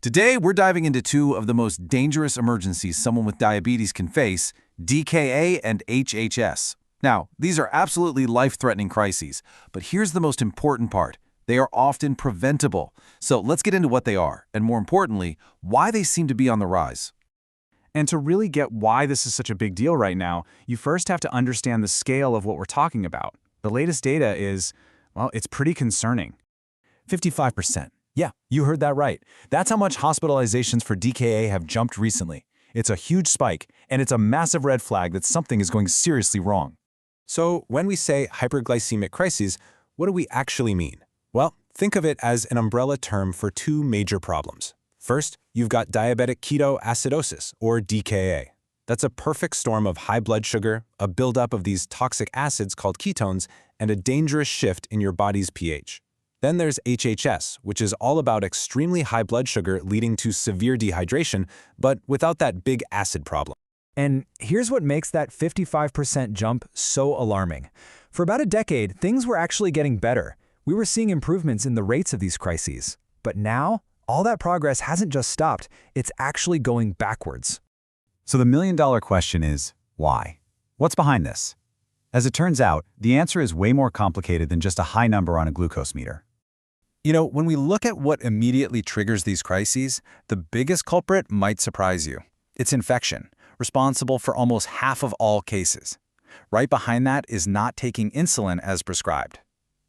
Today, we're diving into two of the most dangerous emergencies someone with diabetes can face, DKA and HHS. Now, these are absolutely life-threatening crises, but here's the most important part. They are often preventable. So let's get into what they are, and more importantly, why they seem to be on the rise. And to really get why this is such a big deal right now, you first have to understand the scale of what we're talking about. The latest data is, well, it's pretty concerning. 55%. Yeah, you heard that right. That's how much hospitalizations for DKA have jumped recently. It's a huge spike, and it's a massive red flag that something is going seriously wrong. So when we say hyperglycemic crises, what do we actually mean? Well, think of it as an umbrella term for two major problems. First, you've got diabetic ketoacidosis, or DKA. That's a perfect storm of high blood sugar, a buildup of these toxic acids called ketones, and a dangerous shift in your body's pH. Then there's HHS, which is all about extremely high blood sugar leading to severe dehydration, but without that big acid problem. And here's what makes that 55% jump so alarming. For about a decade, things were actually getting better. We were seeing improvements in the rates of these crises. But now, all that progress hasn't just stopped, it's actually going backwards. So the million-dollar question is, why? What's behind this? As it turns out, the answer is way more complicated than just a high number on a glucose meter. You know, when we look at what immediately triggers these crises, the biggest culprit might surprise you. It's infection, responsible for almost half of all cases. Right behind that is not taking insulin as prescribed.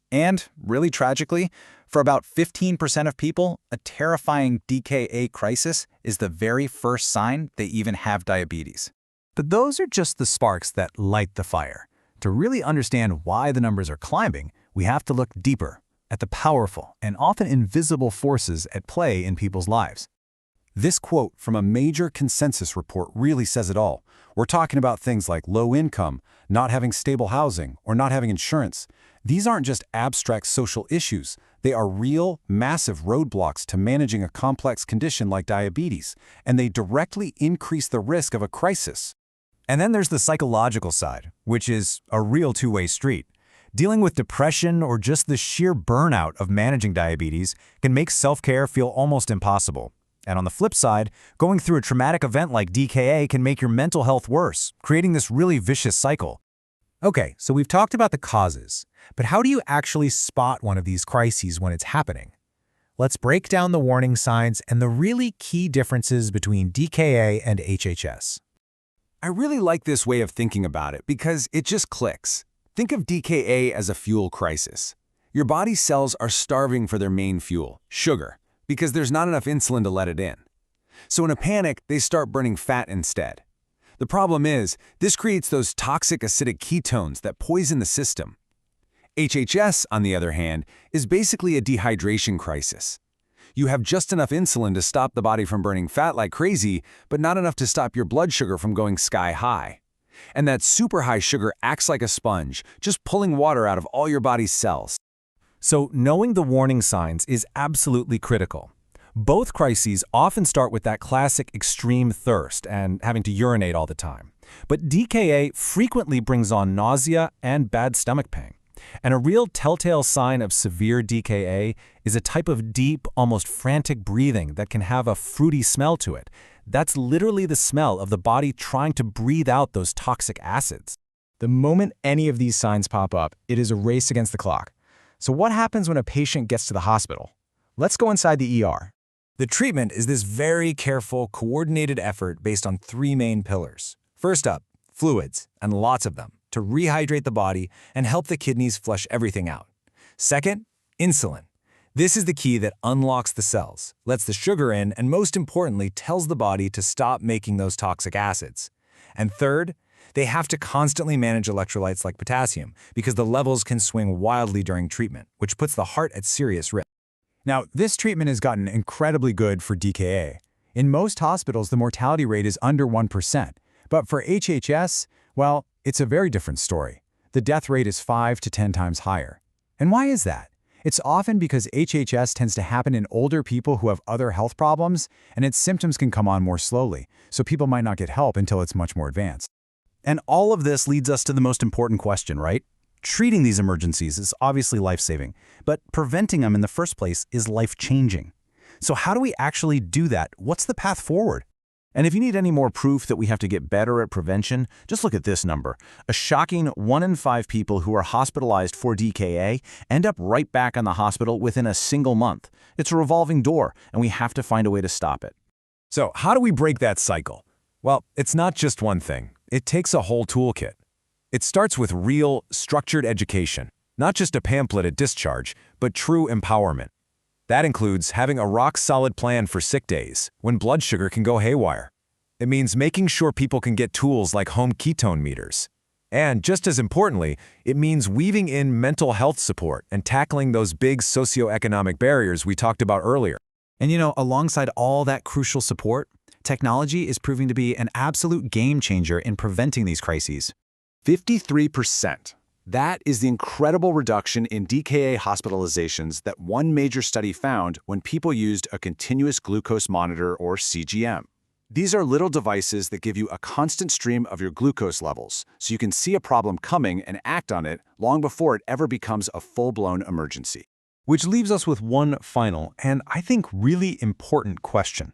And, really tragically, for about 15% of people, a terrifying DKA crisis is the very first sign they even have diabetes. But those are just the sparks that light the fire. To really understand why the numbers are climbing, we have to look deeper at the powerful and often invisible forces at play in people's lives. This quote from a major consensus report really says it all. We're talking about things like low income, not having stable housing, or not having insurance. These aren't just abstract social issues. They are real, massive roadblocks to managing a complex condition like diabetes, and they directly increase the risk of a crisis. And then there's the psychological side, which is a real two-way street. Dealing with depression or just the sheer burnout of managing diabetes can make self-care feel almost impossible. And on the flip side, going through a traumatic event like DKA can make your mental health worse, creating this really vicious cycle. Okay, so we've talked about the causes, but how do you actually spot one of these crises when it's happening? Let's break down the warning signs and the really key differences between DKA and HHS. I really like this way of thinking about it because it just clicks. Think of DKA as a fuel crisis. Your body's cells are starving for their main fuel, sugar, because there's not enough insulin to let it in. So in a panic, they start burning fat instead. The problem is, this creates those toxic acidic ketones that poison the system. HHS, on the other hand, is basically a dehydration crisis. You have just enough insulin to stop the body from burning fat like crazy, but not enough to stop your blood sugar from going sky high. And that super high sugar acts like a sponge, just pulling water out of all your body's cells. So knowing the warning signs is absolutely critical. Both crises often start with that classic extreme thirst and having to urinate all the time. But DKA frequently brings on nausea and bad stomach pain. And a real telltale sign of severe DKA is a type of deep, almost frantic breathing that can have a fruity smell to it. That's literally the smell of the body trying to breathe out those toxic acids. The moment any of these signs pop up, it is a race against the clock. So what happens when a patient gets to the hospital? Let's go inside the ER. The treatment is this very careful, coordinated effort based on three main pillars. First up, fluids, and lots of them, to rehydrate the body and help the kidneys flush everything out. Second, insulin. This is the key that unlocks the cells, lets the sugar in, and most importantly, tells the body to stop making those toxic acids. And third, they have to constantly manage electrolytes like potassium because the levels can swing wildly during treatment, which puts the heart at serious risk. Now, this treatment has gotten incredibly good for DKA. In most hospitals, the mortality rate is under 1%. But for HHS, well, it's a very different story. The death rate is 5 to 10 times higher. And why is that? It's often because HHS tends to happen in older people who have other health problems, and its symptoms can come on more slowly, so people might not get help until it's much more advanced. And all of this leads us to the most important question, right? Treating these emergencies is obviously life-saving, but preventing them in the first place is life-changing. So how do we actually do that? What's the path forward? And if you need any more proof that we have to get better at prevention, just look at this number. A shocking 1 in 5 people who are hospitalized for DKA end up right back in the hospital within a single month. It's a revolving door, and we have to find a way to stop it. So how do we break that cycle? Well, it's not just one thing. It takes a whole toolkit. It starts with real, structured education, not just a pamphlet at discharge, but true empowerment. That includes having a rock-solid plan for sick days, when blood sugar can go haywire. It means making sure people can get tools like home ketone meters. And just as importantly, it means weaving in mental health support and tackling those big socioeconomic barriers we talked about earlier. And alongside all that crucial support, technology is proving to be an absolute game changer in preventing these crises. 53%. That is the incredible reduction in DKA hospitalizations that one major study found when people used a continuous glucose monitor or CGM. These are little devices that give you a constant stream of your glucose levels, so you can see a problem coming and act on it long before it ever becomes a full-blown emergency. Which leaves us with one final, and I think really important question.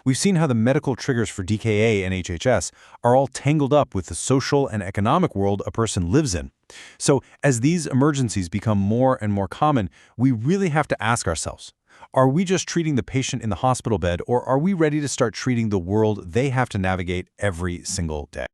We've seen how the medical triggers for DKA and HHS are all tangled up with the social and economic world a person lives in. So as these emergencies become more and more common, we really have to ask ourselves, are we just treating the patient in the hospital bed, or are we ready to start treating the world they have to navigate every single day?